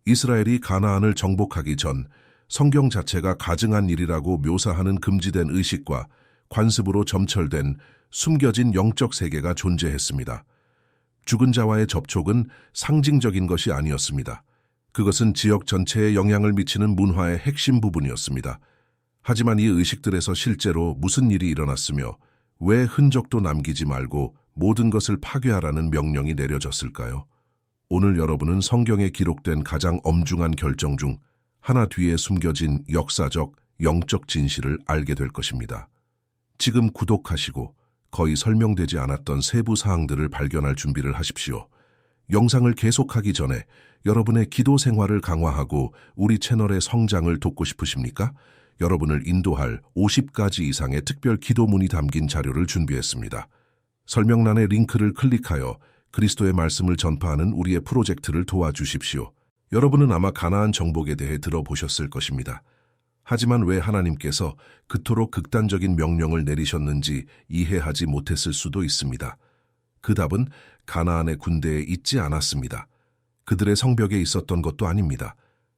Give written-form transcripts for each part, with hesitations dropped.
이스라엘이 가나안을 정복하기 전 성경 자체가 가증한 일이라고 묘사하는 금지된 의식과 관습으로 점철된 숨겨진 영적 세계가 존재했습니다. 죽은 자와의 접촉은 상징적인 것이 아니었습니다. 그것은 지역 전체에 영향을 미치는 문화의 핵심 부분이었습니다. 하지만 이 의식들에서 실제로 무슨 일이 일어났으며 왜 흔적도 남기지 말고 모든 것을 파괴하라는 명령이 내려졌을까요? 오늘 여러분은 성경에 기록된 가장 엄중한 결정 중 하나 뒤에 숨겨진 역사적, 영적 진실을 알게 될 것입니다. 지금 구독하시고 거의 설명되지 않았던 세부 사항들을 발견할 준비를 하십시오. 영상을 계속하기 전에 여러분의 기도 생활을 강화하고 우리 채널의 성장을 돕고 싶으십니까? 여러분을 인도할 50가지 이상의 특별 기도문이 담긴 자료를 준비했습니다. 설명란의 링크를 클릭하여 그리스도의 말씀을 전파하는 우리의 프로젝트를 도와주십시오. 여러분은 아마 가나안 정복에 대해 들어보셨을 것입니다. 하지만 왜 하나님께서 그토록 극단적인 명령을 내리셨는지 이해하지 못했을 수도 있습니다. 그 답은 가나안의 군대에 있지 않았습니다. 그들의 성벽에 있었던 것도 아닙니다.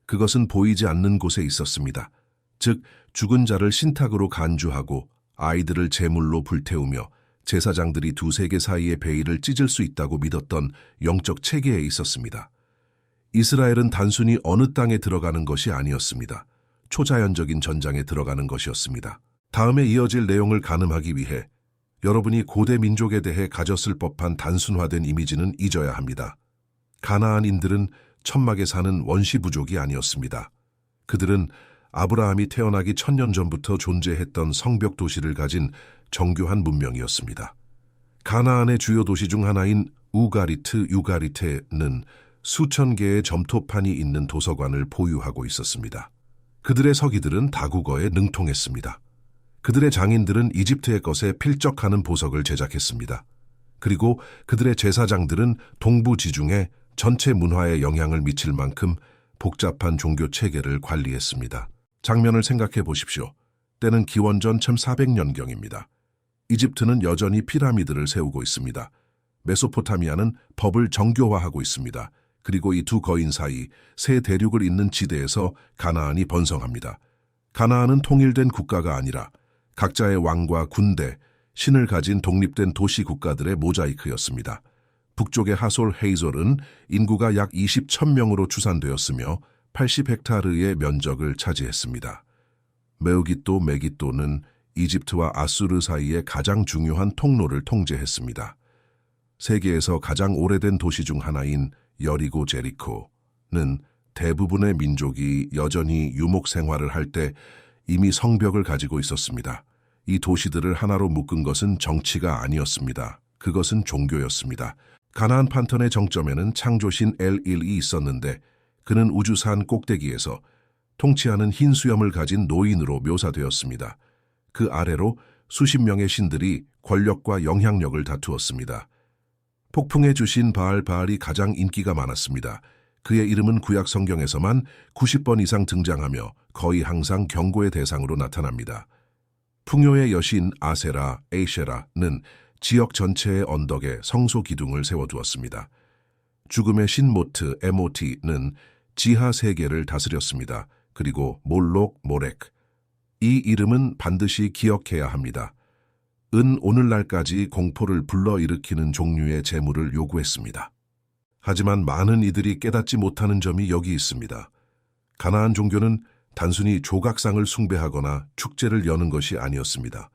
그것은 보이지 않는 곳에 있었습니다. 즉, 죽은 자를 신탁으로 간주하고 아이들을 제물로 불태우며 제사장들이 두세 개 사이의 베일을 찢을 수 있다고 믿었던 영적 체계에 있었습니다. 이스라엘은 단순히 어느 땅에 들어가는 것이 아니었습니다. 초자연적인 전장에 들어가는 것이었습니다. 다음에 이어질 내용을 가늠하기 위해 여러분이 고대 민족에 대해 가졌을 법한 단순화된 이미지는 잊어야 합니다. 가나안인들은 천막에 사는 원시 부족이 아니었습니다. 그들은 아브라함이 태어나기 1000년 전부터 존재했던 성벽 도시를 가진 정교한 문명이었습니다. 가나안의 주요 도시 중 하나인 유가리테는 수천 개의 점토판이 있는 도서관을 보유하고 있었습니다. 그들의 서기들은 다국어에 능통했습니다. 그들의 장인들은 이집트의 것에 필적하는 보석을 제작했습니다. 그리고 그들의 제사장들은 동부지중해 전체 문화에 영향을 미칠 만큼 복잡한 종교 체계를 관리했습니다. 장면을 생각해 보십시오. 때는 기원전 1400년경입니다. 이집트는 여전히 피라미드를 세우고 있습니다. 메소포타미아는 법을 정교화하고 있습니다. 그리고 이 두 거인 사이 세 대륙을 잇는 지대에서 가나안이 번성합니다. 가나안은 통일된 국가가 아니라 각자의 왕과 군대, 신을 가진 독립된 도시 국가들의 모자이크였습니다. 북쪽의 하솔 헤이솔은 인구가 약 20,000명으로 추산되었으며 80헥타르의 면적을 차지했습니다. 메우기또 메기또는 이집트와 아수르 사이의 가장 중요한 통로를 통제했습니다. 세계에서 가장 오래된 도시 중 하나인 여리고 제리코는 대부분의 민족이 여전히 유목 생활을 할 때 이미 성벽을 가지고 있었습니다. 이 도시들을 하나로 묶은 것은 정치가 아니었습니다. 그것은 종교였습니다. 가나안 판턴의 정점에는 창조신 엘일이 있었는데 그는 우주산 꼭대기에서 통치하는 흰 수염을 가진 노인으로 묘사되었습니다. 그 아래로 수십 명의 신들이 권력과 영향력을 다투었습니다. 폭풍의 주신 바알이 가장 인기가 많았습니다. 그의 이름은 구약 성경에서만 90번 이상 등장하며 거의 항상 경고의 대상으로 나타납니다. 풍요의 여신 아세라, 에이셰라는 지역 전체의 언덕에 성소 기둥을 세워두었습니다. 죽음의 신 모트, 에모티는 지하 세계를 다스렸습니다. 그리고 몰록, 모렉. 이 이름은 반드시 기억해야 합니다. 은 오늘날까지 공포를 불러일으키는 종류의 재물을 요구했습니다. 하지만 많은 이들이 깨닫지 못하는 점이 여기 있습니다. 가나안 종교는 단순히 조각상을 숭배하거나 축제를 여는 것이 아니었습니다.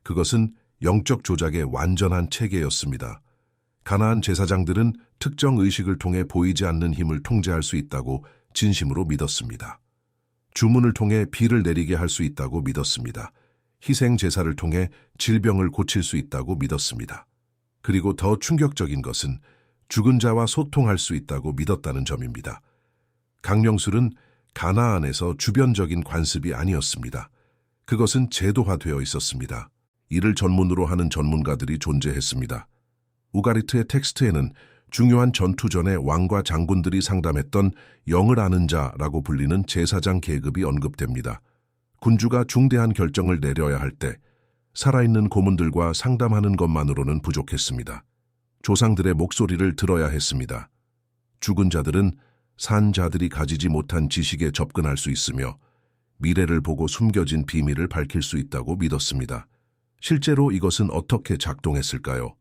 그것은 영적 조작의 완전한 체계였습니다. 가나안 제사장들은 특정 의식을 통해 보이지 않는 힘을 통제할 수 있다고 진심으로 믿었습니다. 주문을 통해 비를 내리게 할 수 있다고 믿었습니다. 희생 제사를 통해 질병을 고칠 수 있다고 믿었습니다. 그리고 더 충격적인 것은 죽은 자와 소통할 수 있다고 믿었다는 점입니다. 강령술은 가나안에서 주변적인 관습이 아니었습니다. 그것은 제도화되어 있었습니다. 이를 전문으로 하는 전문가들이 존재했습니다. 우가리트의 텍스트에는 중요한 전투 전에 왕과 장군들이 상담했던 영을 아는 자라고 불리는 제사장 계급이 언급됩니다. 군주가 중대한 결정을 내려야 할 때 살아있는 고문들과 상담하는 것만으로는 부족했습니다. 조상들의 목소리를 들어야 했습니다. 죽은 자들은 산 자들이 가지지 못한 지식에 접근할 수 있으며 미래를 보고 숨겨진 비밀을 밝힐 수 있다고 믿었습니다. 실제로 이것은 어떻게 작동했을까요?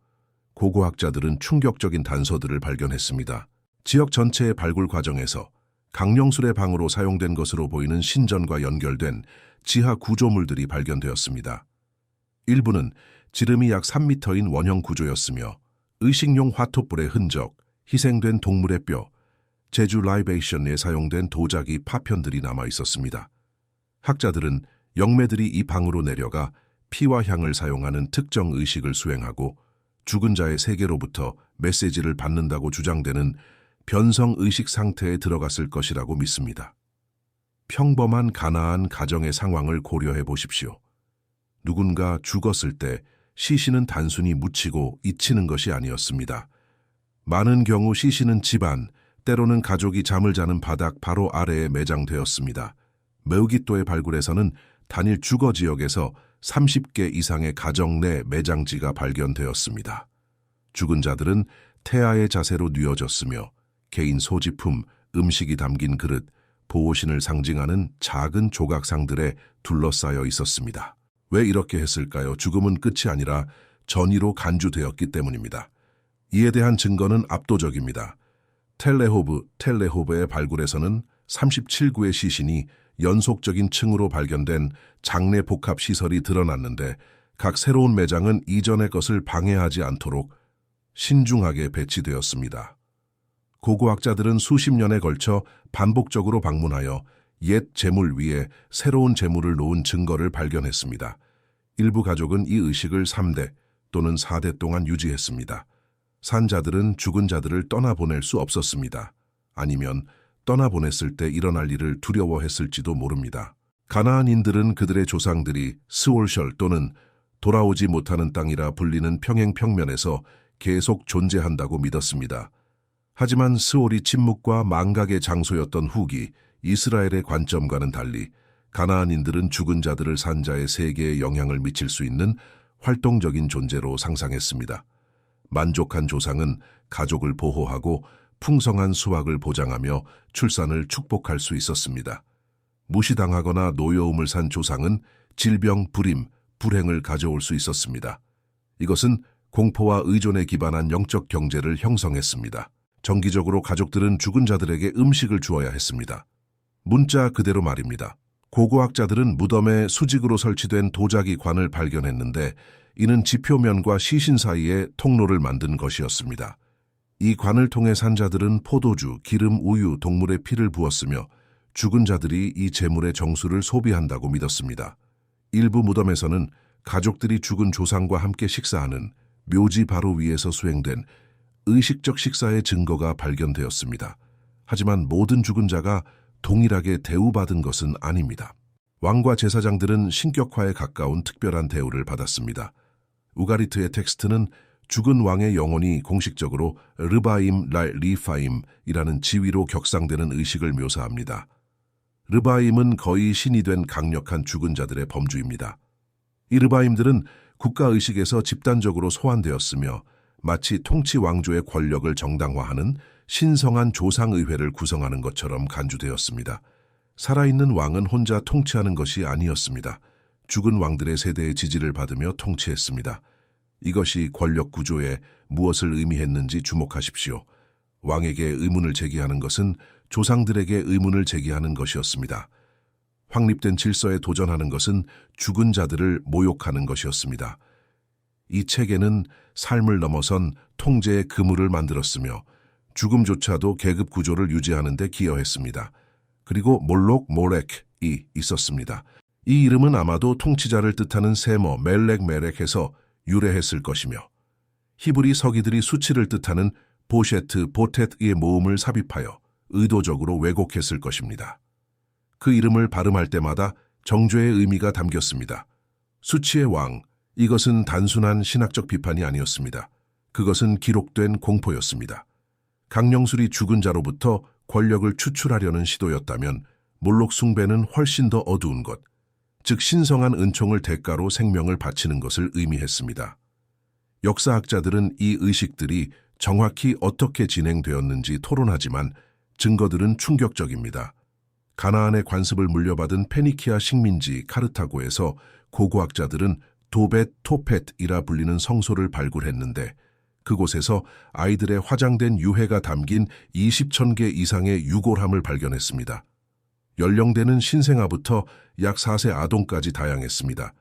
고고학자들은 충격적인 단서들을 발견했습니다. 지역 전체의 발굴 과정에서 강령술의 방으로 사용된 것으로 보이는 신전과 연결된 지하 구조물들이 발견되었습니다. 일부는 지름이 약 3m인 원형 구조였으며 의식용 화토불의 흔적, 희생된 동물의 뼈, 제주 라이베이션에 사용된 도자기 파편들이 남아 있었습니다. 학자들은 영매들이 이 방으로 내려가 피와 향을 사용하는 특정 의식을 수행하고 죽은 자의 세계로부터 메시지를 받는다고 주장되는 변성 의식 상태에 들어갔을 것이라고 믿습니다. 평범한 가나안 가정의 상황을 고려해 보십시오. 누군가 죽었을 때 시신은 단순히 묻히고 잊히는 것이 아니었습니다. 많은 경우 시신은 집안, 때로는 가족이 잠을 자는 바닥 바로 아래에 매장되었습니다. 메우기또의 발굴에서는 단일 주거 지역에서 30개 이상의 가정 내 매장지가 발견되었습니다. 죽은 자들은 태아의 자세로 뉘어졌으며 개인 소지품, 음식이 담긴 그릇, 보호신을 상징하는 작은 조각상들에 둘러싸여 있었습니다. 왜 이렇게 했을까요? 죽음은 끝이 아니라 전이로 간주되었기 때문입니다. 이에 대한 증거는 압도적입니다. 텔레호브의 발굴에서는 37구의 시신이 연속적인 층으로 발견된 장례 복합 시설이 드러났는데 각 새로운 매장은 이전의 것을 방해하지 않도록 신중하게 배치되었습니다. 고고학자들은 수십 년에 걸쳐 반복적으로 방문하여 옛 재물 위에 새로운 재물을 놓은 증거를 발견했습니다. 일부 가족은 이 의식을 3대 또는 4대 동안 유지했습니다. 산자들은 죽은 자들을 떠나보낼 수 없었습니다. 아니면 떠나보냈을 때 일어날 일을 두려워했을지도 모릅니다. 가나안인들은 그들의 조상들이 스올셜 또는 돌아오지 못하는 땅이라 불리는 평행 평면에서 계속 존재한다고 믿었습니다. 하지만 스올이 침묵과 망각의 장소였던 후기 이스라엘의 관점과는 달리 가나안인들은 죽은 자들을 산자의 세계에 영향을 미칠 수 있는 활동적인 존재로 상상했습니다. 만족한 조상은 가족을 보호하고 풍성한 수확을 보장하며 출산을 축복할 수 있었습니다. 무시당하거나 노여움을 산 조상은 질병, 불임, 불행을 가져올 수 있었습니다. 이것은 공포와 의존에 기반한 영적 경제를 형성했습니다. 정기적으로 가족들은 죽은 자들에게 음식을 주어야 했습니다. 문자 그대로 말입니다. 고고학자들은 무덤에 수직으로 설치된 도자기 관을 발견했는데 이는 지표면과 시신 사이에 통로를 만든 것이었습니다. 이 관을 통해 산자들은 포도주, 기름, 우유, 동물의 피를 부었으며 죽은 자들이 이 재물의 정수를 소비한다고 믿었습니다. 일부 무덤에서는 가족들이 죽은 조상과 함께 식사하는 묘지 바로 위에서 수행된 의식적 식사의 증거가 발견되었습니다. 하지만 모든 죽은 자가 동일하게 대우받은 것은 아닙니다. 왕과 제사장들은 신격화에 가까운 특별한 대우를 받았습니다. 우가리트의 텍스트는 죽은 왕의 영혼이 공식적으로 르바임 리파임이라는 지위로 격상되는 의식을 묘사합니다. 르바임은 거의 신이 된 강력한 죽은 자들의 범주입니다. 이 르바임들은 국가의식에서 집단적으로 소환되었으며 마치 통치 왕조의 권력을 정당화하는 신성한 조상의회를 구성하는 것처럼 간주되었습니다. 살아있는 왕은 혼자 통치하는 것이 아니었습니다. 죽은 왕들의 세대의 지지를 받으며 통치했습니다. 이것이 권력 구조에 무엇을 의미했는지 주목하십시오. 왕에게 의문을 제기하는 것은 조상들에게 의문을 제기하는 것이었습니다. 확립된 질서에 도전하는 것은 죽은 자들을 모욕하는 것이었습니다. 이 체계는 삶을 넘어선 통제의 그물을 만들었으며 죽음조차도 계급 구조를 유지하는 데 기여했습니다. 그리고 몰록 모렉이 있었습니다. 이 이름은 아마도 통치자를 뜻하는 세머 멜렉에서 유래했을 것이며 히브리 서기들이 수치를 뜻하는 보셰트 보텟의 모음을 삽입하여 의도적으로 왜곡했을 것입니다. 그 이름을 발음할 때마다 정죄의 의미가 담겼습니다. 수치의 왕, 이것은 단순한 신학적 비판이 아니었습니다. 그것은 기록된 공포였습니다. 강령술이 죽은 자로부터 권력을 추출하려는 시도였다면 몰록 숭배는 훨씬 더 어두운 것, 즉 신성한 은총을 대가로 생명을 바치는 것을 의미했습니다. 역사학자들은 이 의식들이 정확히 어떻게 진행되었는지 토론하지만 증거들은 충격적입니다. 가나안의 관습을 물려받은 페니키아 식민지 카르타고에서 고고학자들은 도벳 토펫이라 불리는 성소를 발굴했는데 그곳에서 아이들의 화장된 유해가 담긴 20,000개 이상의 유골함을 발견했습니다. 연령대는 신생아부터 약 4세 아동까지 다양했습니다.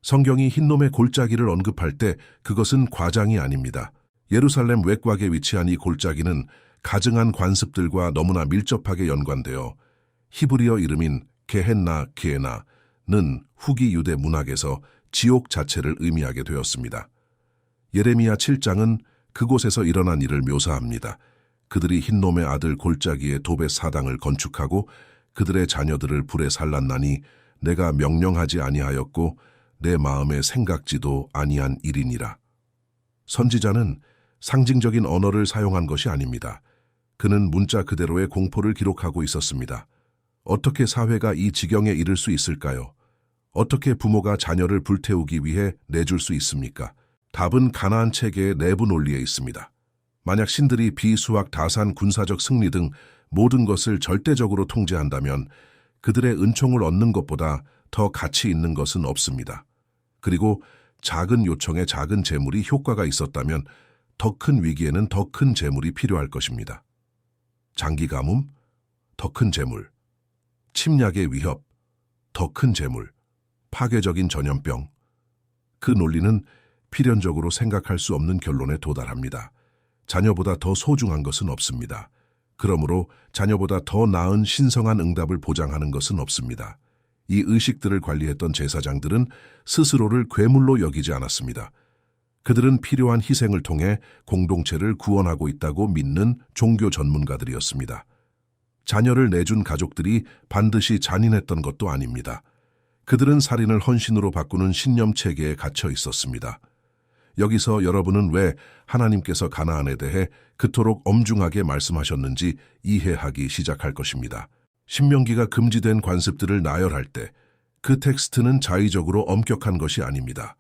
성경이 흰놈의 골짜기를 언급할 때 그것은 과장이 아닙니다. 예루살렘 외곽에 위치한 이 골짜기는 가증한 관습들과 너무나 밀접하게 연관되어 히브리어 이름인 게헨나 기에나는 후기 유대 문학에서 지옥 자체를 의미하게 되었습니다. 예레미야 7장은 그곳에서 일어난 일을 묘사합니다. 그들이 흰놈의 아들 골짜기에 도벳 사당을 건축하고 그들의 자녀들을 불에 살랐나니 내가 명령하지 아니하였고 내 마음에 생각지도 아니한 일이니라. 선지자는 상징적인 언어를 사용한 것이 아닙니다. 그는 문자 그대로의 공포를 기록하고 있었습니다. 어떻게 사회가 이 지경에 이를 수 있을까요? 어떻게 부모가 자녀를 불태우기 위해 내줄 수 있습니까? 답은 가나안 체계의 내부 논리에 있습니다. 만약 신들이 비수학, 다산, 군사적 승리 등 모든 것을 절대적으로 통제한다면 그들의 은총을 얻는 것보다 더 가치 있는 것은 없습니다. 그리고 작은 요청에 작은 재물이 효과가 있었다면 더 큰 위기에는 더 큰 재물이 필요할 것입니다. 장기 가뭄, 더 큰 재물, 침략의 위협, 더 큰 재물, 파괴적인 전염병. 그 논리는 필연적으로 생각할 수 없는 결론에 도달합니다. 자녀보다 더 소중한 것은 없습니다. 그러므로 자녀보다 더 나은 신성한 응답을 보장하는 것은 없습니다. 이 의식들을 관리했던 제사장들은 스스로를 괴물로 여기지 않았습니다. 그들은 필요한 희생을 통해 공동체를 구원하고 있다고 믿는 종교 전문가들이었습니다. 자녀를 내준 가족들이 반드시 잔인했던 것도 아닙니다. 그들은 살인을 헌신으로 바꾸는 신념 체계에 갇혀 있었습니다. 여기서 여러분은 왜 하나님께서 가나안에 대해 그토록 엄중하게 말씀하셨는지 이해하기 시작할 것입니다. 신명기가 금지된 관습들을 나열할 때 그 텍스트는 자의적으로 엄격한 것이 아닙니다.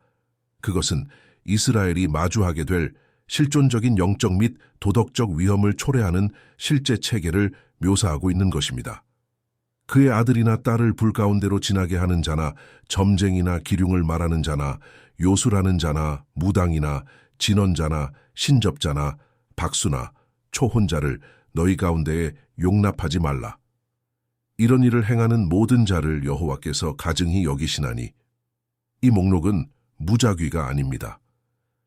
그것은 이스라엘이 마주하게 될 실존적인 영적 및 도덕적 위험을 초래하는 실제 체계를 묘사하고 있는 것입니다. 그의 아들이나 딸을 불 가운데로 지나게 하는 자나 점쟁이나 기륭을 말하는 자나 요술하는 자나 무당이나 진언자나 신접자나 박수나 초혼자를 너희 가운데에 용납하지 말라. 이런 일을 행하는 모든 자를 여호와께서 가증히 여기시나니 이 목록은 무작위가 아닙니다.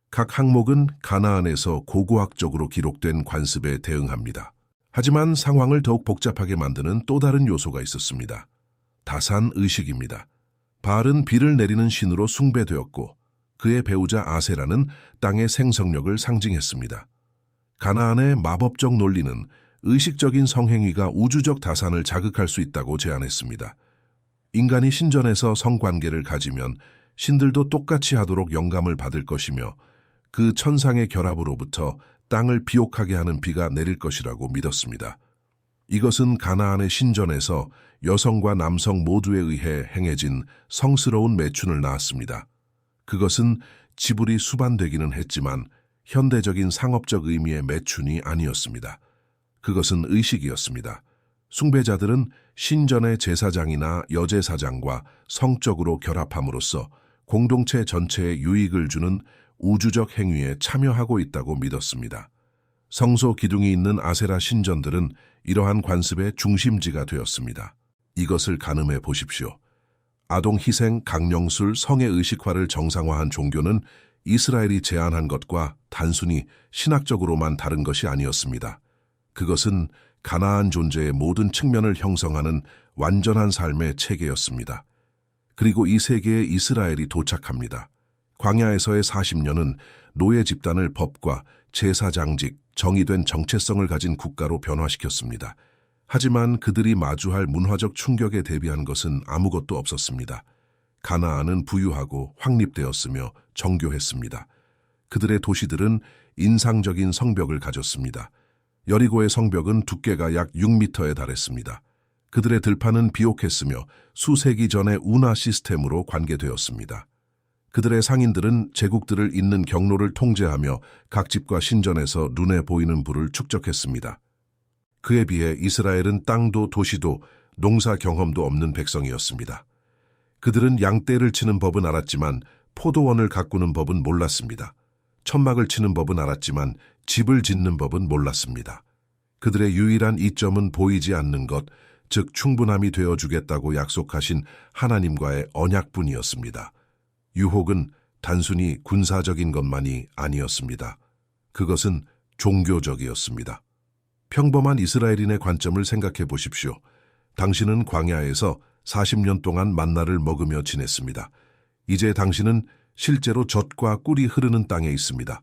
각 항목은 가나안에서 고고학적으로 기록된 관습에 대응합니다. 하지만 상황을 더욱 복잡하게 만드는 또 다른 요소가 있었습니다. 다산 의식입니다. 바알은 비를 내리는 신으로 숭배되었고 그의 배우자 아세라는 땅의 생성력을 상징했습니다. 가나안의 마법적 논리는 의식적인 성행위가 우주적 다산을 자극할 수 있다고 제안했습니다. 인간이 신전에서 성관계를 가지면 신들도 똑같이 하도록 영감을 받을 것이며 그 천상의 결합으로부터 땅을 비옥하게 하는 비가 내릴 것이라고 믿었습니다. 이것은 가나안의 신전에서 여성과 남성 모두에 의해 행해진 성스러운 매춘을 낳았습니다. 그것은 지불이 수반되기는 했지만 현대적인 상업적 의미의 매춘이 아니었습니다. 그것은 의식이었습니다. 숭배자들은 신전의 제사장이나 여제사장과 성적으로 결합함으로써 공동체 전체에 유익을 주는 우주적 행위에 참여하고 있다고 믿었습니다. 성소 기둥이 있는 아세라 신전들은 이러한 관습의 중심지가 되었습니다. 이것을 가늠해 보십시오. 아동 희생, 강령술, 성의 의식화를 정상화한 종교는 이스라엘이 제안한 것과 단순히 신학적으로만 다른 것이 아니었습니다. 그것은 가나안 존재의 모든 측면을 형성하는 완전한 삶의 체계였습니다. 그리고 이 세계에 이스라엘이 도착합니다. 광야에서의 40년은 노예 집단을 법과 제사장직, 정의된 정체성을 가진 국가로 변화시켰습니다. 하지만 그들이 마주할 문화적 충격에 대비한 것은 아무것도 없었습니다. 가나안은 부유하고 확립되었으며 정교했습니다. 그들의 도시들은 인상적인 성벽을 가졌습니다. 여리고의 성벽은 두께가 약 6m에 달했습니다. 그들의 들판은 비옥했으며 수세기 전의 운하 시스템으로 관계되었습니다. 그들의 상인들은 제국들을 잇는 경로를 통제하며 각 집과 신전에서 눈에 보이는 부를 축적했습니다. 그에 비해 이스라엘은 땅도 도시도 농사 경험도 없는 백성이었습니다. 그들은 양떼를 치는 법은 알았지만 포도원을 가꾸는 법은 몰랐습니다. 천막을 치는 법은 알았지만 집을 짓는 법은 몰랐습니다. 그들의 유일한 이점은 보이지 않는 것, 즉 충분함이 되어주겠다고 약속하신 하나님과의 언약뿐이었습니다. 유혹은 단순히 군사적인 것만이 아니었습니다. 그것은 종교적이었습니다. 평범한 이스라엘인의 관점을 생각해 보십시오. 당신은 광야에서 40년 동안 만나를 먹으며 지냈습니다. 이제 당신은 실제로 젖과 꿀이 흐르는 땅에 있습니다.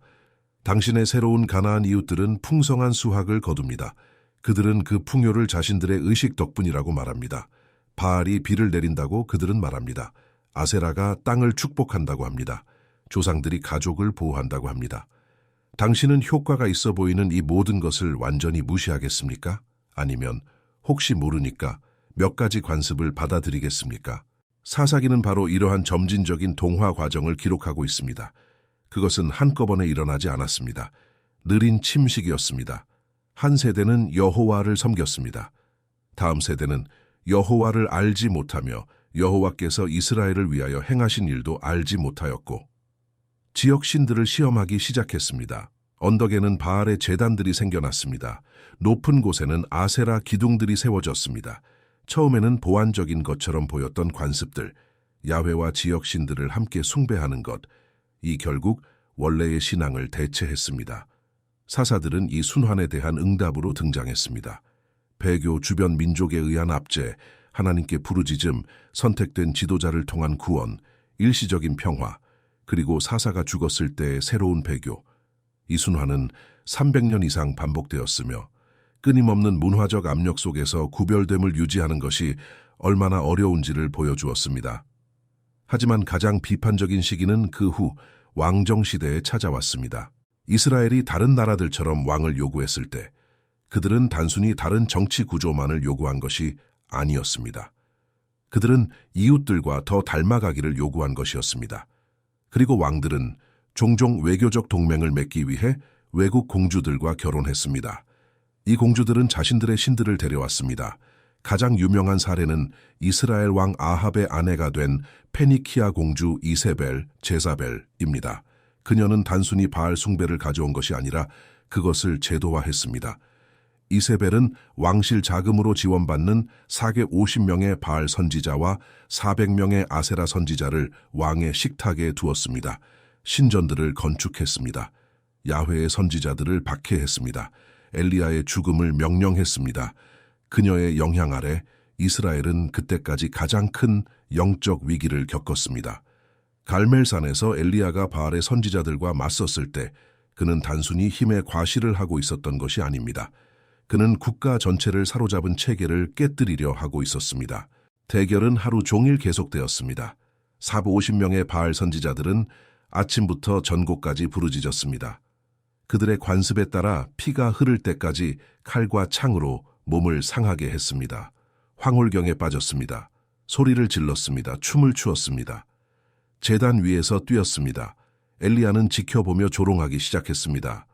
당신의 새로운 가나안 이웃들은 풍성한 수확을 거둡니다. 그들은 그 풍요를 자신들의 의식 덕분이라고 말합니다. 바알이 비를 내린다고 그들은 말합니다. 아세라가 땅을 축복한다고 합니다. 조상들이 가족을 보호한다고 합니다. 당신은 효과가 있어 보이는 이 모든 것을 완전히 무시하겠습니까? 아니면 혹시 모르니까 몇 가지 관습을 받아들이겠습니까? 사사기는 바로 이러한 점진적인 동화 과정을 기록하고 있습니다. 그것은 한꺼번에 일어나지 않았습니다. 느린 침식이었습니다. 한 세대는 여호와를 섬겼습니다. 다음 세대는 여호와를 알지 못하며 여호와께서 이스라엘을 위하여 행하신 일도 알지 못하였고 지역 신들을 시험하기 시작했습니다. 언덕에는 바알의 제단들이 생겨났습니다. 높은 곳에는 아세라 기둥들이 세워졌습니다. 처음에는 보완적인 것처럼 보였던 관습들, 야훼와 지역 신들을 함께 숭배하는 것, 이 결국 원래의 신앙을 대체했습니다. 사사들은 이 순환에 대한 응답으로 등장했습니다. 배교 주변 민족에 의한 압제, 하나님께 부르짖음, 선택된 지도자를 통한 구원, 일시적인 평화, 그리고 사사가 죽었을 때의 새로운 배교. 이 순환은 300년 이상 반복되었으며 끊임없는 문화적 압력 속에서 구별됨을 유지하는 것이 얼마나 어려운지를 보여주었습니다. 하지만 가장 비판적인 시기는 그 후 왕정 시대에 찾아왔습니다. 이스라엘이 다른 나라들처럼 왕을 요구했을 때 그들은 단순히 다른 정치 구조만을 요구한 것이 아니었습니다. 그들은 이웃들과 더 닮아가기를 요구한 것이었습니다. 그리고 왕들은 종종 외교적 동맹을 맺기 위해 외국 공주들과 결혼했습니다. 이 공주들은 자신들의 신들을 데려왔습니다. 가장 유명한 사례는 이스라엘 왕 아합의 아내가 된 페니키아 공주 이세벨, 제사벨입니다. 그녀는 단순히 바알 숭배를 가져온 것이 아니라 그것을 제도화했습니다. 이세벨은 왕실 자금으로 지원받는 사계 50명의 바알 선지자와 400명의 아세라 선지자를 왕의 식탁에 두었습니다. 신전들을 건축했습니다. 야훼의 선지자들을 박해했습니다. 엘리야의 죽음을 명령했습니다. 그녀의 영향 아래 이스라엘은 그때까지 가장 큰 영적 위기를 겪었습니다. 갈멜산에서 엘리야가 바알의 선지자들과 맞섰을 때 그는 단순히 힘의 과시를 하고 있었던 것이 아닙니다. 그는 국가 전체를 사로잡은 체계를 깨뜨리려 하고 있었습니다. 대결은 하루 종일 계속되었습니다. 450명의 바알 선지자들은 아침부터 전곡까지 부르짖었습니다. 그들의 관습에 따라 피가 흐를 때까지 칼과 창으로 몸을 상하게 했습니다. 황홀경에 빠졌습니다. 소리를 질렀습니다. 춤을 추었습니다. 제단 위에서 뛰었습니다. 엘리야는 지켜보며 조롱하기 시작했습니다.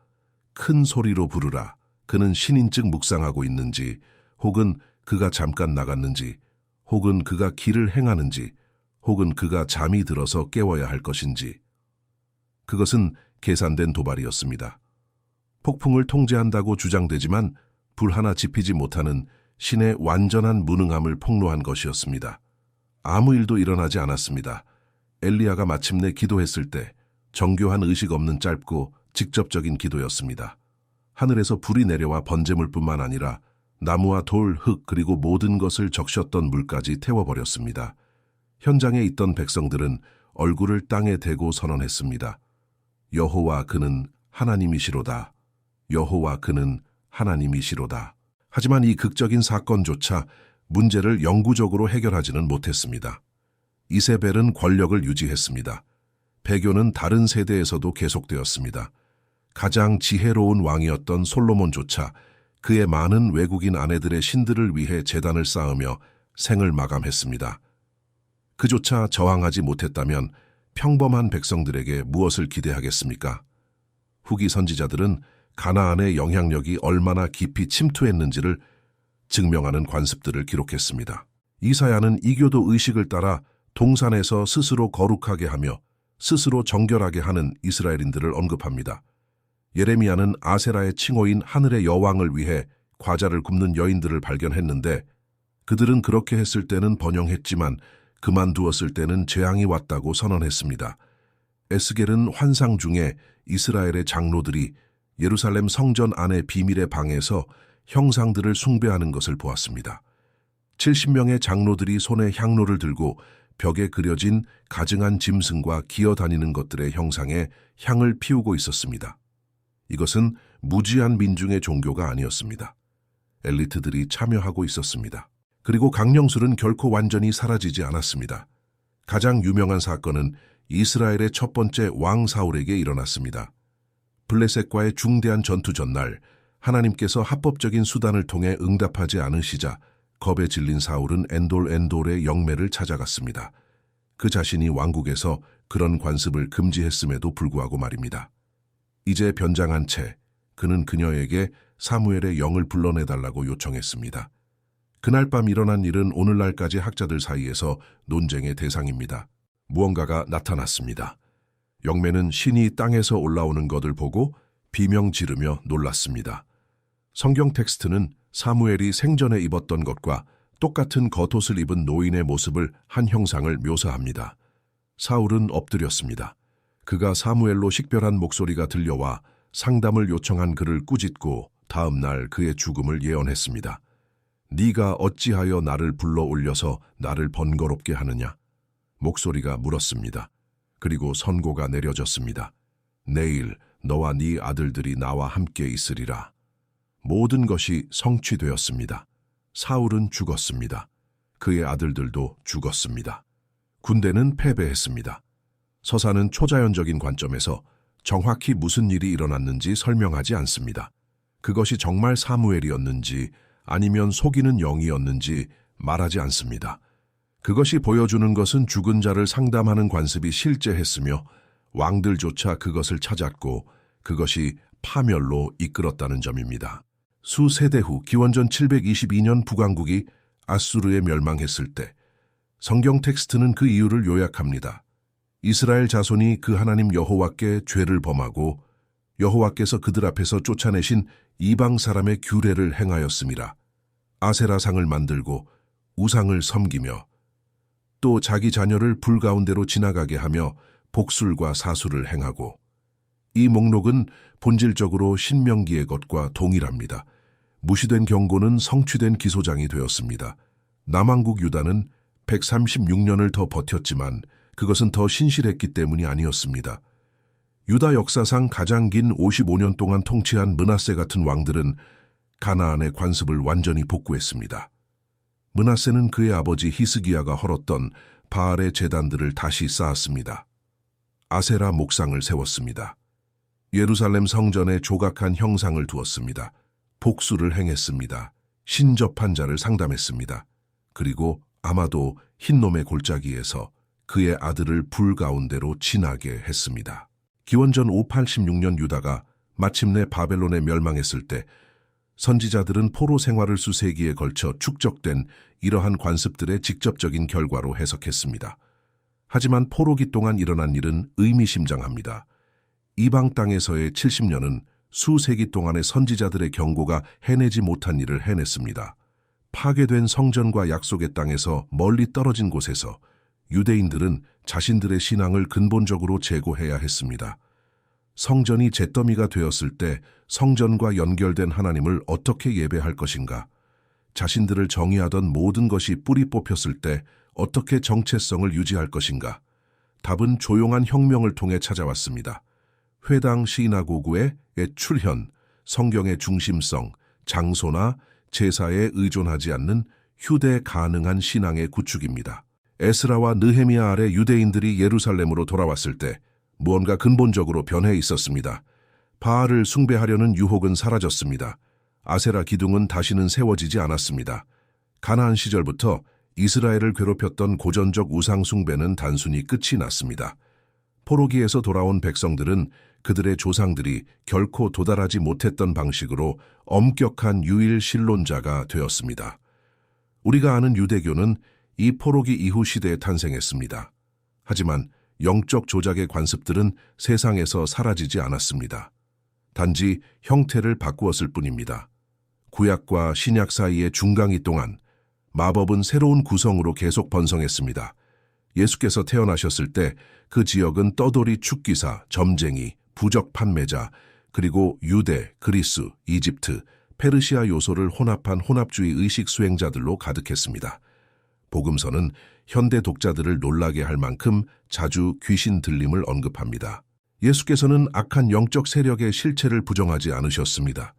큰 소리로 부르라. 그는 신인증 묵상하고 있는지, 혹은 그가 잠깐 나갔는지, 혹은 그가 길을 행하는지, 혹은 그가 잠이 들어서 깨워야 할 것인지. 그것은 계산된 도발이었습니다. 폭풍을 통제한다고 주장되지만 불 하나 지피지 못하는 신의 완전한 무능함을 폭로한 것이었습니다. 아무 일도 일어나지 않았습니다. 엘리야가 마침내 기도했을 때 정교한 의식 없는 짧고 직접적인 기도였습니다. 하늘에서 불이 내려와 번제물뿐만 아니라 나무와 돌, 흙 그리고 모든 것을 적셨던 물까지 태워버렸습니다. 현장에 있던 백성들은 얼굴을 땅에 대고 선언했습니다. 여호와 그는 하나님이시로다. 여호와 그는 하나님이시로다. 하지만 이 극적인 사건조차 문제를 영구적으로 해결하지는 못했습니다. 이세벨은 권력을 유지했습니다. 배교는 다른 세대에서도 계속되었습니다. 가장 지혜로운 왕이었던 솔로몬조차 그의 많은 외국인 아내들의 신들을 위해 제단을 쌓으며 생을 마감했습니다. 그조차 저항하지 못했다면 평범한 백성들에게 무엇을 기대하겠습니까? 후기 선지자들은 가나안의 영향력이 얼마나 깊이 침투했는지를 증명하는 관습들을 기록했습니다. 이사야는 이교도 의식을 따라 동산에서 스스로 거룩하게 하며 스스로 정결하게 하는 이스라엘인들을 언급합니다. 예레미야는 아세라의 칭호인 하늘의 여왕을 위해 과자를 굽는 여인들을 발견했는데 그들은 그렇게 했을 때는 번영했지만 그만두었을 때는 재앙이 왔다고 선언했습니다. 에스겔은 환상 중에 이스라엘의 장로들이 예루살렘 성전 안의 비밀의 방에서 형상들을 숭배하는 것을 보았습니다. 70명의 장로들이 손에 향로를 들고 벽에 그려진 가증한 짐승과 기어다니는 것들의 형상에 향을 피우고 있었습니다. 이것은 무지한 민중의 종교가 아니었습니다. 엘리트들이 참여하고 있었습니다. 그리고 강령술은 결코 완전히 사라지지 않았습니다. 가장 유명한 사건은 이스라엘의 첫 번째 왕 사울에게 일어났습니다. 블레셋과의 중대한 전투 전날 하나님께서 합법적인 수단을 통해 응답하지 않으시자 겁에 질린 사울은 엔돌의 영매를 찾아갔습니다. 그 자신이 왕국에서 그런 관습을 금지했음에도 불구하고 말입니다. 이제 변장한 채 그는 그녀에게 사무엘의 영을 불러내달라고 요청했습니다. 그날 밤 일어난 일은 오늘날까지 학자들 사이에서 논쟁의 대상입니다. 무언가가 나타났습니다. 영매는 신이 땅에서 올라오는 것을 보고 비명 지르며 놀랐습니다. 성경 텍스트는 사무엘이 생전에 입었던 것과 똑같은 겉옷을 입은 노인의 모습을 한 형상을 묘사합니다. 사울은 엎드렸습니다. 그가 사무엘로 식별한 목소리가 들려와 상담을 요청한 그를 꾸짖고 다음 날 그의 죽음을 예언했습니다. 네가 어찌하여 나를 불러 올려서 나를 번거롭게 하느냐? 목소리가 물었습니다. 그리고 선고가 내려졌습니다. 내일 너와 네 아들들이 나와 함께 있으리라. 모든 것이 성취되었습니다. 사울은 죽었습니다. 그의 아들들도 죽었습니다. 군대는 패배했습니다. 서사는 초자연적인 관점에서 정확히 무슨 일이 일어났는지 설명하지 않습니다. 그것이 정말 사무엘이었는지 아니면 속이는 영이었는지 말하지 않습니다. 그것이 보여주는 것은 죽은 자를 상담하는 관습이 실제했으며 왕들조차 그것을 찾았고 그것이 파멸로 이끌었다는 점입니다. 수세대 후 기원전 722년 북왕국이 아수르에 멸망했을 때 성경 텍스트는 그 이유를 요약합니다. 이스라엘 자손이 그 하나님 여호와께 죄를 범하고 여호와께서 그들 앞에서 쫓아내신 이방 사람의 규례를 행하였음이라. 아세라상을 만들고 우상을 섬기며 또 자기 자녀를 불 가운데로 지나가게 하며 복술과 사술을 행하고 이 목록은 본질적으로 신명기의 것과 동일합니다. 무시된 경고는 성취된 기소장이 되었습니다. 남왕국 유다는 136년을 더 버텼지만 그것은 더 신실했기 때문이 아니었습니다. 유다 역사상 가장 긴 55년 동안 통치한 므낫세 같은 왕들은 가나안의 관습을 완전히 복구했습니다. 므낫세는 그의 아버지 히스기야가 헐었던 바알의 제단들을 다시 쌓았습니다. 아세라 목상을 세웠습니다. 예루살렘 성전에 조각한 형상을 두었습니다. 복수를 행했습니다. 신접한 자를 상담했습니다. 그리고 아마도 흰놈의 골짜기에서 그의 아들을 불 가운데로 지나게 했습니다. 기원전 586년 유다가 마침내 바벨론에 멸망했을 때 선지자들은 포로 생활을 수세기에 걸쳐 축적된 이러한 관습들의 직접적인 결과로 해석했습니다. 하지만 포로기 동안 일어난 일은 의미심장합니다. 이방 땅에서의 70년은 수세기 동안의 선지자들의 경고가 해내지 못한 일을 해냈습니다. 파괴된 성전과 약속의 땅에서 멀리 떨어진 곳에서 유대인들은 자신들의 신앙을 근본적으로 재고해야 했습니다. 성전이 잿더미가 되었을 때 성전과 연결된 하나님을 어떻게 예배할 것인가? 자신들을 정의하던 모든 것이 뿌리 뽑혔을 때 어떻게 정체성을 유지할 것인가? 답은 조용한 혁명을 통해 찾아왔습니다. 회당 시나고구의 출현, 성경의 중심성, 장소나 제사에 의존하지 않는 휴대 가능한 신앙의 구축입니다. 에스라와 느헤미야 아래 유대인들이 예루살렘으로 돌아왔을 때 무언가 근본적으로 변해 있었습니다. 바알을 숭배하려는 유혹은 사라졌습니다. 아세라 기둥은 다시는 세워지지 않았습니다. 가나안 시절부터 이스라엘을 괴롭혔던 고전적 우상 숭배는 단순히 끝이 났습니다. 포로기에서 돌아온 백성들은 그들의 조상들이 결코 도달하지 못했던 방식으로 엄격한 유일 신론자가 되었습니다. 우리가 아는 유대교는 이 포로기 이후 시대에 탄생했습니다. 하지만 영적 조작의 관습들은 세상에서 사라지지 않았습니다. 단지 형태를 바꾸었을 뿐입니다. 구약과 신약 사이의 중강이 동안 마법은 새로운 구성으로 계속 번성했습니다. 예수께서 태어나셨을 때 그 지역은 떠돌이 축기사, 점쟁이, 부적 판매자, 그리고 유대, 그리스, 이집트, 페르시아 요소를 혼합한 혼합주의 의식 수행자들로 가득했습니다. 복음서는 현대 독자들을 놀라게 할 만큼 자주 귀신 들림을 언급합니다. 예수께서는 악한 영적 세력의 실체를 부정하지 않으셨습니다.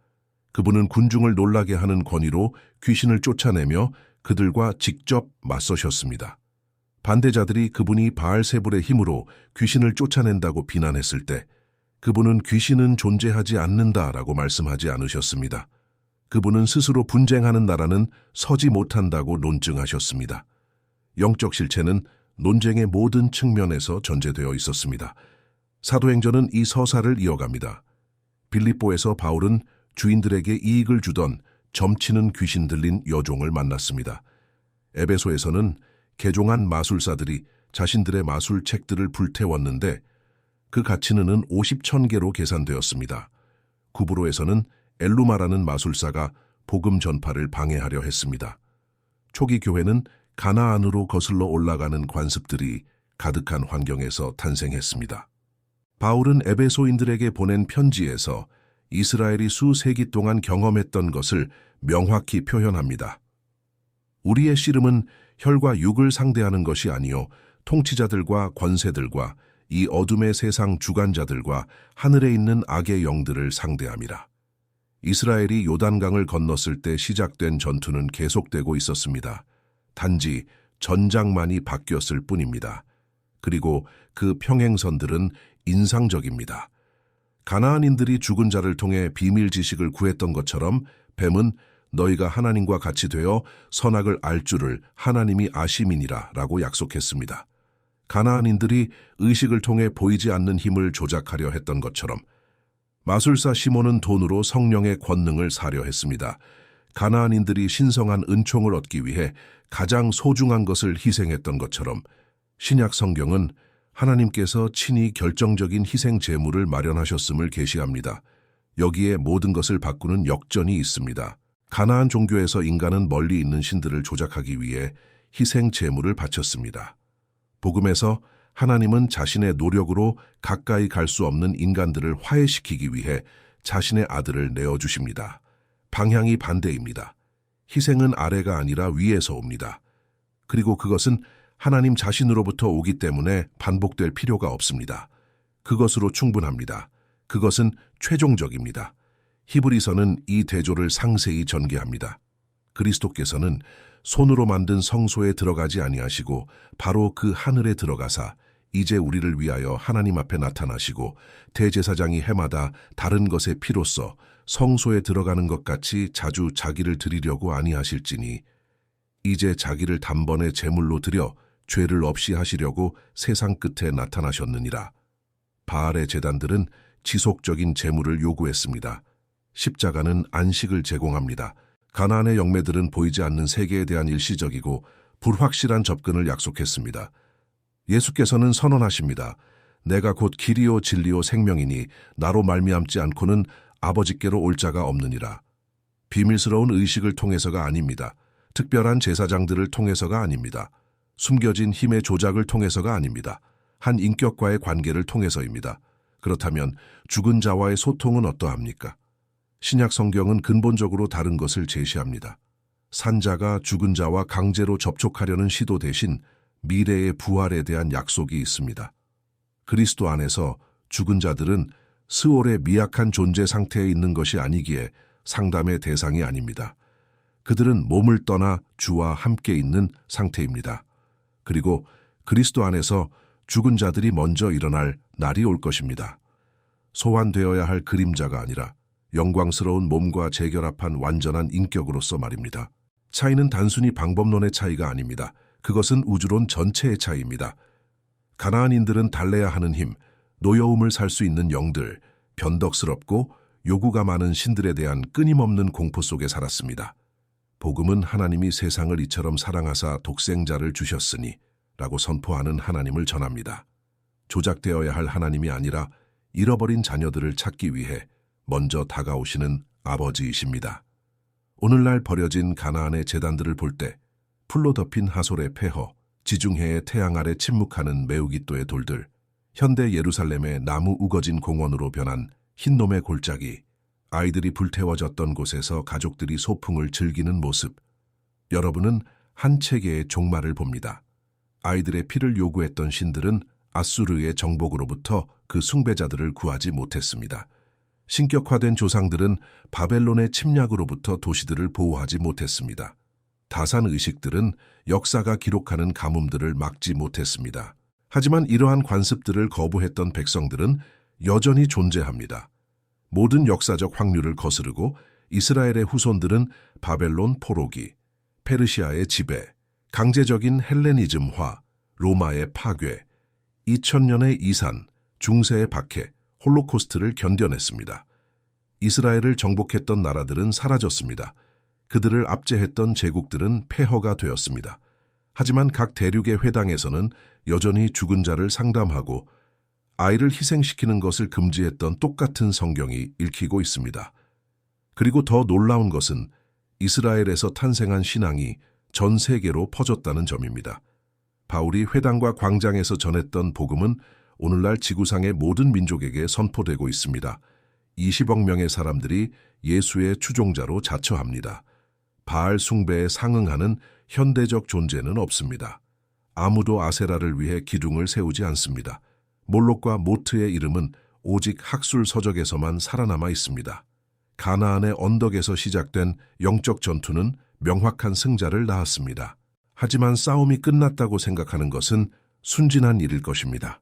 그분은 군중을 놀라게 하는 권위로 귀신을 쫓아내며 그들과 직접 맞서셨습니다. 반대자들이 그분이 바알세불의 힘으로 귀신을 쫓아낸다고 비난했을 때 그분은 귀신은 존재하지 않는다라고 말씀하지 않으셨습니다. 그분은 스스로 분쟁하는 나라는 서지 못한다고 논증하셨습니다. 영적 실체는 논쟁의 모든 측면에서 전제되어 있었습니다. 사도행전은 이 서사를 이어갑니다. 빌립보에서 바울은 주인들에게 이익을 주던 점치는 귀신 들린 여종을 만났습니다. 에베소에서는 개종한 마술사들이 자신들의 마술책들을 불태웠는데 그 가치는 50,000개로 계산되었습니다. 구브로에서는 엘루마라는 마술사가 복음 전파를 방해하려 했습니다. 초기 교회는 가나안으로 거슬러 올라가는 관습들이 가득한 환경에서 탄생했습니다. 바울은 에베소인들에게 보낸 편지에서 이스라엘이 수세기 동안 경험했던 것을 명확히 표현합니다. 우리의 씨름은 혈과 육을 상대하는 것이 아니요 통치자들과 권세들과 이 어둠의 세상 주관자들과 하늘에 있는 악의 영들을 상대함이라. 이스라엘이 요단강을 건넜을 때 시작된 전투는 계속되고 있었습니다. 단지 전장만이 바뀌었을 뿐입니다. 그리고 그 평행선들은 인상적입니다. 가나안인들이 죽은 자를 통해 비밀 지식을 구했던 것처럼 뱀은 너희가 하나님과 같이 되어 선악을 알 줄을 하나님이 아심이니라 라고 약속했습니다. 가나안인들이 의식을 통해 보이지 않는 힘을 조작하려 했던 것처럼 마술사 시몬은 돈으로 성령의 권능을 사려 했습니다. 가나안인들이 신성한 은총을 얻기 위해 가장 소중한 것을 희생했던 것처럼 신약 성경은 하나님께서 친히 결정적인 희생 제물을 마련하셨음을 계시합니다. 여기에 모든 것을 바꾸는 역전이 있습니다. 가나안 종교에서 인간은 멀리 있는 신들을 조작하기 위해 희생 제물을 바쳤습니다. 복음에서 하나님은 자신의 노력으로 가까이 갈 수 없는 인간들을 화해시키기 위해 자신의 아들을 내어주십니다. 방향이 반대입니다. 희생은 아래가 아니라 위에서 옵니다. 그리고 그것은 하나님 자신으로부터 오기 때문에 반복될 필요가 없습니다. 그것으로 충분합니다. 그것은 최종적입니다. 히브리서는 이 대조를 상세히 전개합니다. 그리스도께서는 손으로 만든 성소에 들어가지 아니하시고 바로 그 하늘에 들어가사 이제 우리를 위하여 하나님 앞에 나타나시고 대제사장이 해마다 다른 것의 피로써 성소에 들어가는 것 같이 자주 자기를 드리려고 아니하실지니 이제 자기를 단번에 제물로 드려 죄를 없이 하시려고 세상 끝에 나타나셨느니라. 바알의 제단들은 지속적인 제물을 요구했습니다. 십자가는 안식을 제공합니다. 가나안의 영매들은 보이지 않는 세계에 대한 일시적이고 불확실한 접근을 약속했습니다. 예수께서는 선언하십니다. 내가 곧 길이요 진리요 생명이니 나로 말미암지 않고는 아버지께로 올 자가 없느니라. 비밀스러운 의식을 통해서가 아닙니다. 특별한 제사장들을 통해서가 아닙니다. 숨겨진 힘의 조작을 통해서가 아닙니다. 한 인격과의 관계를 통해서입니다. 그렇다면 죽은 자와의 소통은 어떠합니까? 신약 성경은 근본적으로 다른 것을 제시합니다. 산자가 죽은 자와 강제로 접촉하려는 시도 대신 미래의 부활에 대한 약속이 있습니다. 그리스도 안에서 죽은 자들은 스올의 미약한 존재 상태에 있는 것이 아니기에 상담의 대상이 아닙니다. 그들은 몸을 떠나 주와 함께 있는 상태입니다. 그리고 그리스도 안에서 죽은 자들이 먼저 일어날 날이 올 것입니다. 소환되어야 할 그림자가 아니라 영광스러운 몸과 재결합한 완전한 인격으로서 말입니다. 차이는 단순히 방법론의 차이가 아닙니다. 그것은 우주론 전체의 차이입니다. 가나안인들은 달래야 하는 힘, 노여움을 살 수 있는 영들, 변덕스럽고 요구가 많은 신들에 대한 끊임없는 공포 속에 살았습니다. 복음은 하나님이 세상을 이처럼 사랑하사 독생자를 주셨으니 라고 선포하는 하나님을 전합니다. 조작되어야 할 하나님이 아니라 잃어버린 자녀들을 찾기 위해 먼저 다가오시는 아버지이십니다. 오늘날 버려진 가나안의 제단들을 볼 때 풀로 덮인 하솔의 폐허, 지중해의 태양 아래 침묵하는 매우깃도의 돌들, 현대 예루살렘의 나무 우거진 공원으로 변한 흰놈의 골짜기, 아이들이 불태워졌던 곳에서 가족들이 소풍을 즐기는 모습. 여러분은 한 체계의 종말을 봅니다. 아이들의 피를 요구했던 신들은 아수르의 정복으로부터 그 숭배자들을 구하지 못했습니다. 신격화된 조상들은 바벨론의 침략으로부터 도시들을 보호하지 못했습니다. 다산 의식들은 역사가 기록하는 가뭄들을 막지 못했습니다. 하지만 이러한 관습들을 거부했던 백성들은 여전히 존재합니다. 모든 역사적 확률을 거스르고 이스라엘의 후손들은 바벨론 포로기, 페르시아의 지배, 강제적인 헬레니즘화, 로마의 파괴, 2000년의 이산, 중세의 박해, 홀로코스트를 견뎌냈습니다. 이스라엘을 정복했던 나라들은 사라졌습니다. 그들을 압제했던 제국들은 폐허가 되었습니다. 하지만 각 대륙의 회당에서는 여전히 죽은 자를 상담하고 아이를 희생시키는 것을 금지했던 똑같은 성경이 읽히고 있습니다. 그리고 더 놀라운 것은 이스라엘에서 탄생한 신앙이 전 세계로 퍼졌다는 점입니다. 바울이 회당과 광장에서 전했던 복음은 오늘날 지구상의 모든 민족에게 선포되고 있습니다. 20억 명의 사람들이 예수의 추종자로 자처합니다. 바알 숭배에 상응하는 현대적 존재는 없습니다. 아무도 아세라를 위해 기둥을 세우지 않습니다. 몰록과 모트의 이름은 오직 학술 서적에서만 살아남아 있습니다. 가나안의 언덕에서 시작된 영적 전투는 명확한 승자를 낳았습니다. 하지만 싸움이 끝났다고 생각하는 것은 순진한 일일 것입니다.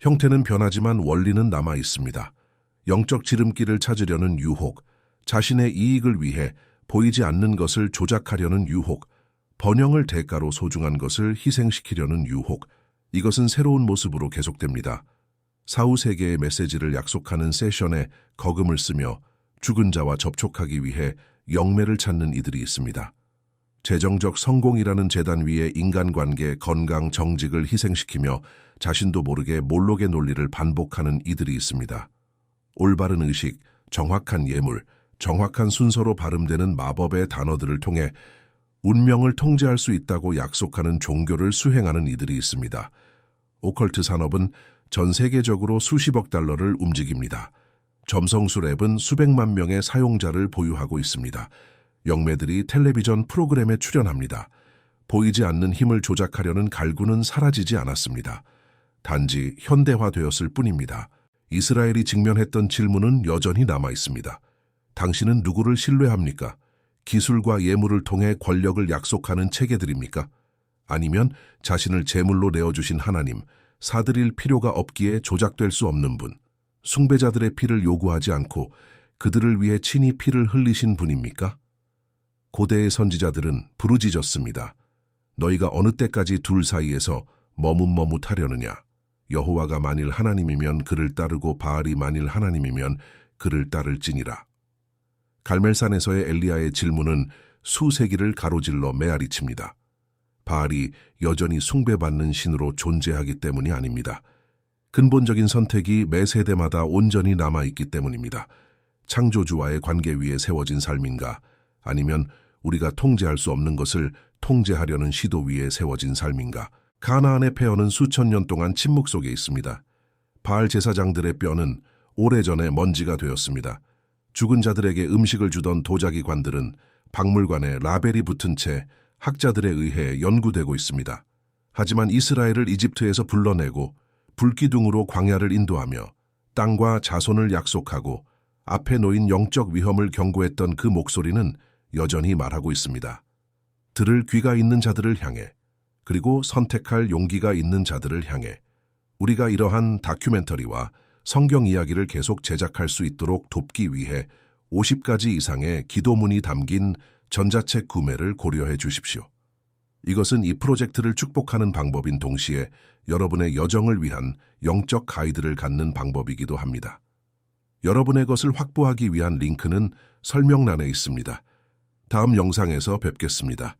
형태는 변하지만 원리는 남아 있습니다. 영적 지름길을 찾으려는 유혹, 자신의 이익을 위해 보이지 않는 것을 조작하려는 유혹, 번영을 대가로 소중한 것을 희생시키려는 유혹, 이것은 새로운 모습으로 계속됩니다. 사후 세계의 메시지를 약속하는 세션에 거금을 쓰며 죽은 자와 접촉하기 위해 영매를 찾는 이들이 있습니다. 재정적 성공이라는 재단 위에 인간관계, 건강, 정직을 희생시키며 자신도 모르게 몰록의 논리를 반복하는 이들이 있습니다. 올바른 의식, 정확한 예물, 정확한 순서로 발음되는 마법의 단어들을 통해 운명을 통제할 수 있다고 약속하는 종교를 수행하는 이들이 있습니다. 오컬트 산업은 전 세계적으로 수십억 달러를 움직입니다. 점성술 앱은 수백만 명의 사용자를 보유하고 있습니다. 영매들이 텔레비전 프로그램에 출연합니다. 보이지 않는 힘을 조작하려는 갈구는 사라지지 않았습니다. 단지 현대화되었을 뿐입니다. 이스라엘이 직면했던 질문은 여전히 남아 있습니다. 당신은 누구를 신뢰합니까? 기술과 예물을 통해 권력을 약속하는 체계들입니까? 아니면 자신을 제물로 내어주신 하나님, 사드릴 필요가 없기에 조작될 수 없는 분, 숭배자들의 피를 요구하지 않고 그들을 위해 친히 피를 흘리신 분입니까? 고대의 선지자들은 부르짖었습니다. 너희가 어느 때까지 둘 사이에서 머뭇머뭇하려느냐? 여호와가 만일 하나님이면 그를 따르고 바알이 만일 하나님이면 그를 따를지니라. 갈멜산에서의 엘리야의 질문은 수세기를 가로질러 메아리칩니다. 바알이 여전히 숭배받는 신으로 존재하기 때문이 아닙니다. 근본적인 선택이 매 세대마다 온전히 남아있기 때문입니다. 창조주와의 관계 위에 세워진 삶인가, 아니면 우리가 통제할 수 없는 것을 통제하려는 시도 위에 세워진 삶인가. 가나안의 폐허는 수천 년 동안 침묵 속에 있습니다. 바알 제사장들의 뼈는 오래전에 먼지가 되었습니다. 죽은 자들에게 음식을 주던 도자기관들은 박물관에 라벨이 붙은 채 학자들에 의해 연구되고 있습니다. 하지만 이스라엘을 이집트에서 불러내고 불기둥으로 광야를 인도하며 땅과 자손을 약속하고 앞에 놓인 영적 위험을 경고했던 그 목소리는 여전히 말하고 있습니다. 들을 귀가 있는 자들을 향해, 그리고 선택할 용기가 있는 자들을 향해 우리가 이러한 다큐멘터리와 성경 이야기를 계속 제작할 수 있도록 돕기 위해 50가지 이상의 기도문이 담긴 전자책 구매를 고려해 주십시오. 이것은 이 프로젝트를 축복하는 방법인 동시에 여러분의 여정을 위한 영적 가이드를 갖는 방법이기도 합니다. 여러분의 것을 확보하기 위한 링크는 설명란에 있습니다. 다음 영상에서 뵙겠습니다.